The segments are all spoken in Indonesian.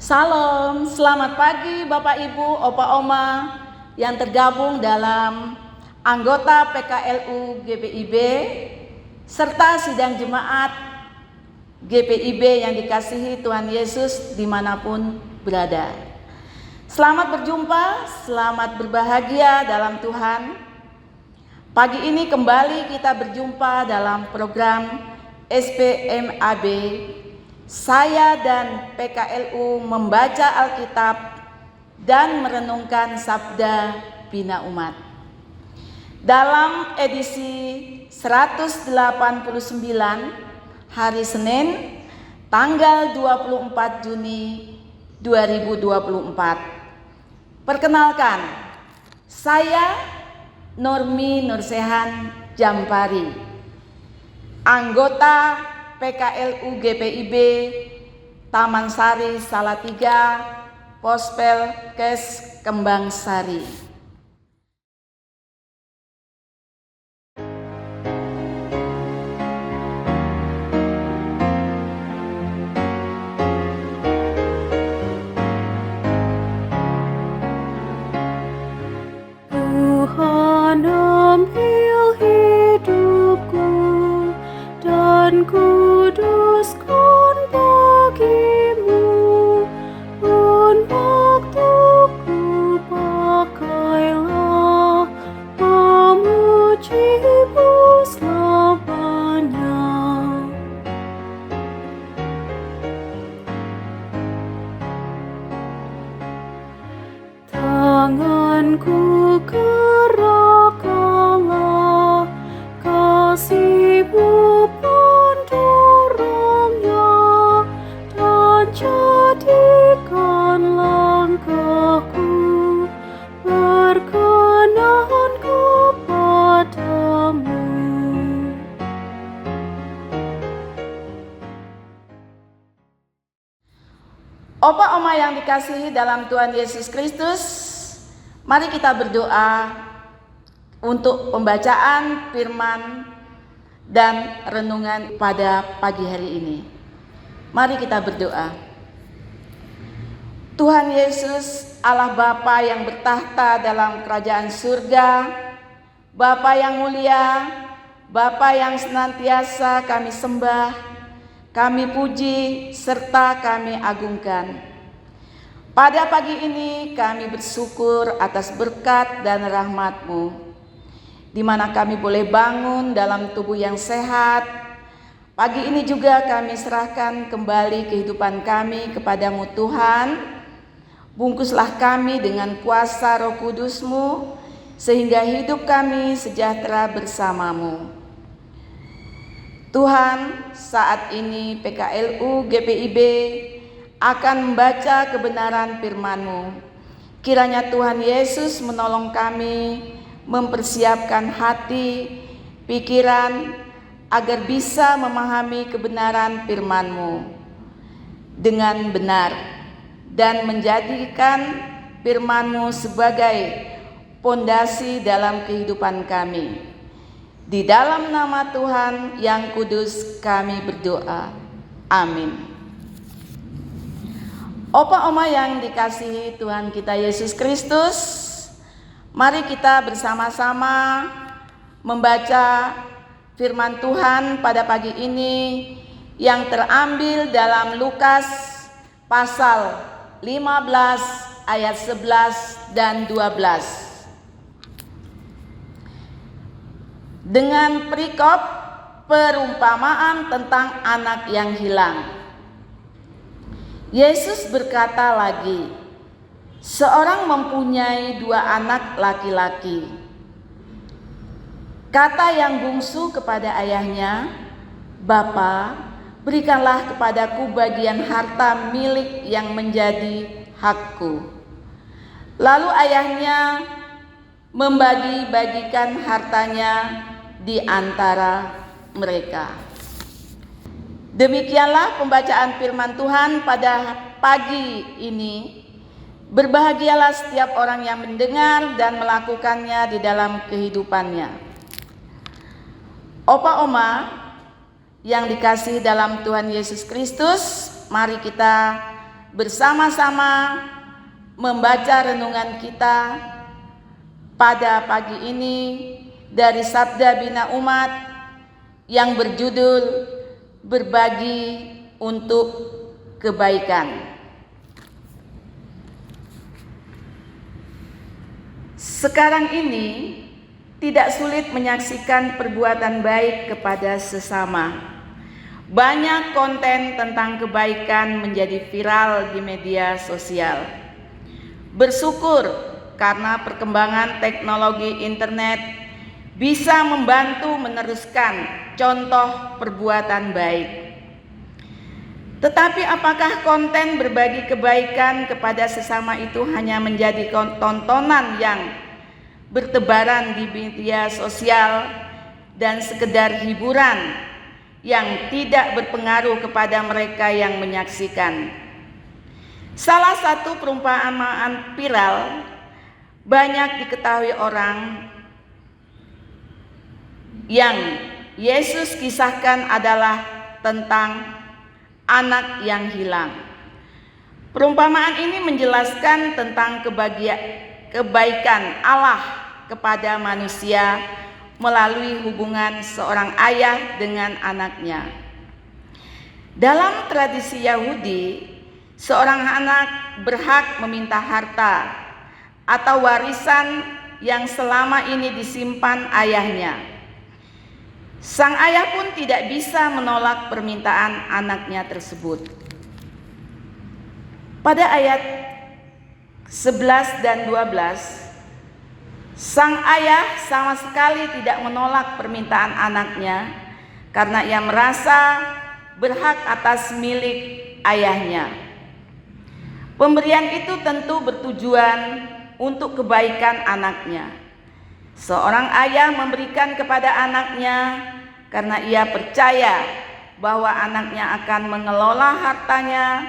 Salam, selamat pagi Bapak Ibu, Opa Oma yang tergabung dalam anggota PKLU GPIB serta sidang jemaat GPIB yang dikasihi Tuhan Yesus dimanapun berada. Selamat berjumpa, selamat berbahagia dalam Tuhan. Pagi ini kembali kita berjumpa dalam program SPMAB. Saya dan PKLU membaca Alkitab dan merenungkan Sabda Bina Umat. Dalam edisi 189 hari Senin tanggal 24 Juni 2024. Perkenalkan, saya Normi Nursehan Jampari, anggota PKLU GPIB Taman Sari Salatiga, Pospel Kes Kembang Sari. Tuhan ambil hidupku dan kuduskan bagimu, untukku pakailah memujimu selamanya. Tanganku gerakkanlah, kasih-Mu pendorongnya, dan jadikan langkahku berkenan kepadamu. Opa Oma yang dikasihi dalam Tuhan Yesus Kristus, mari kita berdoa untuk pembacaan firman dan renungan pada pagi hari ini. Mari kita berdoa. Tuhan Yesus, Allah Bapa yang bertahta dalam kerajaan surga, Bapa yang mulia, Bapa yang senantiasa kami sembah, kami puji serta kami agungkan. Pada pagi ini kami bersyukur atas berkat dan rahmat-Mu, di mana kami boleh bangun dalam tubuh yang sehat. Pagi ini juga kami serahkan kembali kehidupan kami kepadamu Tuhan. Bungkuslah kami dengan kuasa Roh Kudus-Mu, sehingga hidup kami sejahtera bersama-Mu. Tuhan, saat ini PKLU GPIB akan membaca kebenaran firman-Mu. Kiranya Tuhan Yesus menolong kami mempersiapkan hati, pikiran, agar bisa memahami kebenaran firman-Mu dengan benar dan menjadikan firman-Mu sebagai pondasi dalam kehidupan kami. Di dalam nama Tuhan yang kudus kami berdoa. Amin. Opa Oma yang dikasihi Tuhan kita Yesus Kristus, mari kita bersama-sama membaca firman Tuhan pada pagi ini yang terambil dalam Lukas pasal 15 ayat 11 dan 12. Dengan perikop perumpamaan tentang anak yang hilang. Yesus berkata lagi, seorang mempunyai 2 anak laki-laki. Kata yang bungsu kepada ayahnya, "Bapa, berikanlah kepadaku bagian harta milik yang menjadi hakku." Lalu ayahnya membagi-bagikan hartanya di antara mereka. Demikianlah pembacaan firman Tuhan pada pagi ini. Berbahagialah setiap orang yang mendengar dan melakukannya di dalam kehidupannya. Opa Oma yang dikasihi dalam Tuhan Yesus Kristus, mari kita bersama-sama membaca renungan kita pada pagi ini dari Sabda Bina Umat yang berjudul Berbagi untuk Kebaikan. Sekarang ini tidak sulit menyaksikan perbuatan baik kepada sesama. Banyak konten tentang kebaikan menjadi viral di media sosial. Bersyukur karena perkembangan teknologi internet bisa membantu meneruskan contoh perbuatan baik. Tetapi apakah konten berbagi kebaikan kepada sesama itu hanya menjadi tontonan yang bertebaran di media sosial dan sekedar hiburan yang tidak berpengaruh kepada mereka yang menyaksikan? Salah satu perumpamaan viral banyak diketahui orang yang Yesus kisahkan adalah tentang anak yang hilang. Perumpamaan ini menjelaskan tentang kebaikan Allah kepada manusia melalui hubungan seorang ayah dengan anaknya. Dalam tradisi Yahudi, seorang anak berhak meminta harta atau warisan yang selama ini disimpan ayahnya. Sang ayah pun tidak bisa menolak permintaan anaknya tersebut. Pada ayat 11 dan 12, sang ayah sama sekali tidak menolak permintaan anaknya karena ia merasa berhak atas milik ayahnya. Pemberian itu tentu bertujuan untuk kebaikan anaknya. Seorang ayah memberikan kepada anaknya karena ia percaya bahwa anaknya akan mengelola hartanya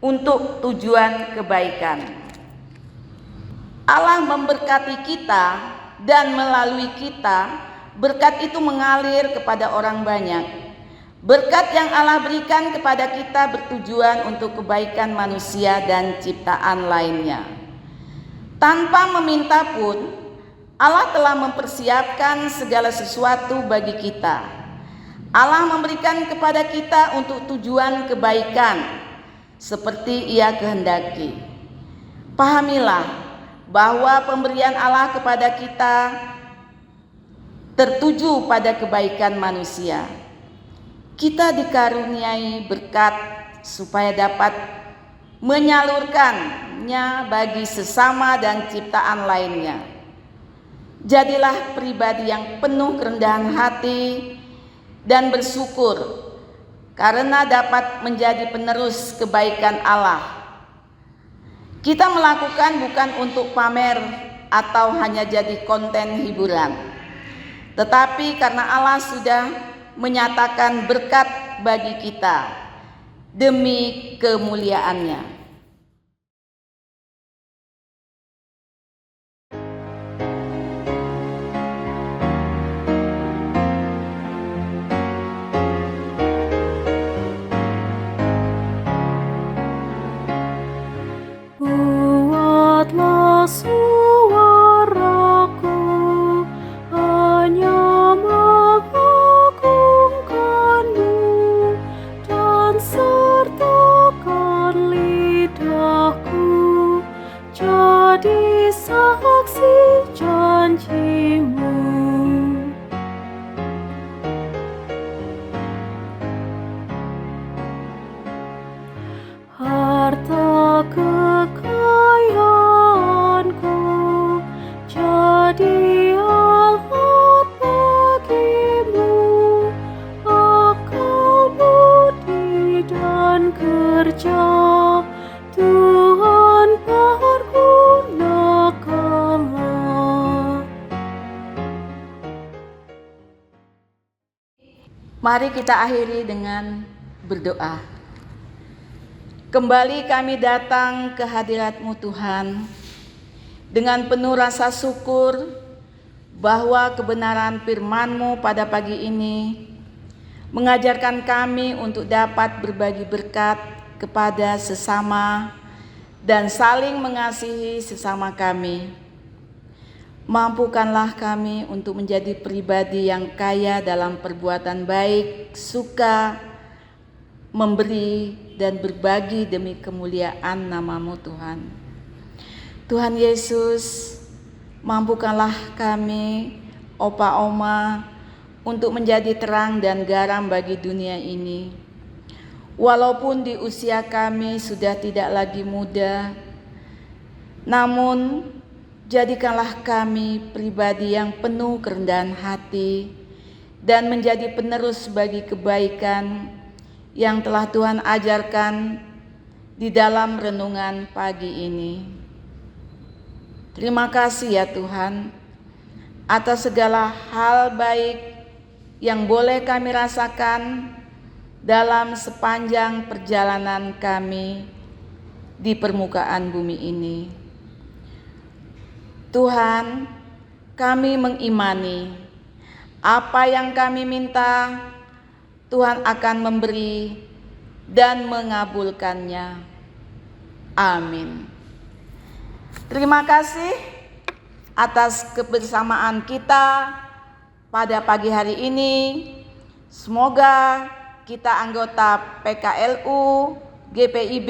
untuk tujuan kebaikan. Allah memberkati kita dan melalui kita, berkat itu mengalir kepada orang banyak. Berkat yang Allah berikan kepada kita bertujuan untuk kebaikan manusia dan ciptaan lainnya. Tanpa meminta pun, Allah telah mempersiapkan segala sesuatu bagi kita. Allah memberikan kepada kita untuk tujuan kebaikan seperti Ia kehendaki. Pahamilah bahwa pemberian Allah kepada kita tertuju pada kebaikan manusia. Kita dikaruniai berkat supaya dapat menyalurkannya bagi sesama dan ciptaan lainnya. Jadilah pribadi yang penuh kerendahan hati dan bersyukur karena dapat menjadi penerus kebaikan Allah. Kita melakukan bukan untuk pamer atau hanya jadi konten hiburan, tetapi karena Allah sudah menyatakan berkat bagi kita demi kemuliaan-Nya. Buatlah suaraku hanya mengagungkan-Mu, dan sertakan lidahku jadi saksi janji-Mu. Harta kekayaanku jadi alat bagi-Mu, akal budi dan kerja Tuhan pergunakanlah. Mari kita akhiri dengan berdoa. Kembali kami datang ke hadirat-Mu Tuhan dengan penuh rasa syukur bahwa kebenaran firman-Mu pada pagi ini mengajarkan kami untuk dapat berbagi berkat kepada sesama dan saling mengasihi sesama kami. Mampukanlah kami untuk menjadi pribadi yang kaya dalam perbuatan baik, suka, memberi, dan berbagi demi kemuliaan nama-Mu Tuhan. Tuhan Yesus, mampukanlah kami, Opa Oma, untuk menjadi terang dan garam bagi dunia ini. Walaupun di usia kami sudah tidak lagi muda, namun jadikanlah kami pribadi yang penuh kerendahan hati dan menjadi penerus bagi kebaikan yang telah Tuhan ajarkan di dalam renungan pagi ini. Terima kasih ya Tuhan atas segala hal baik yang boleh kami rasakan dalam sepanjang perjalanan kami di permukaan bumi ini. Tuhan, kami mengimani apa yang kami minta, Tuhan akan memberi dan mengabulkannya. Amin. Terima kasih atas kebersamaan kita pada pagi hari ini. Semoga kita anggota PKLU, GPIB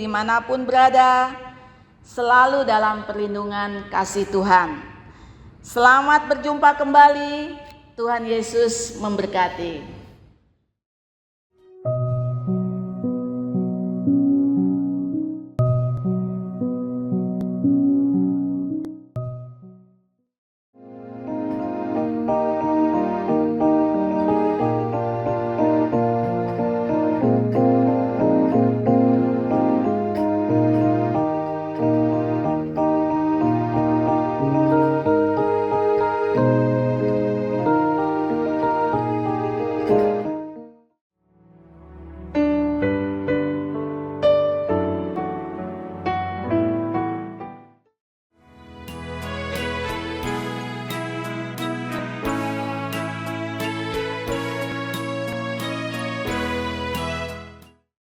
dimanapun berada, selalu dalam perlindungan kasih Tuhan. Selamat berjumpa kembali. Tuhan Yesus memberkati.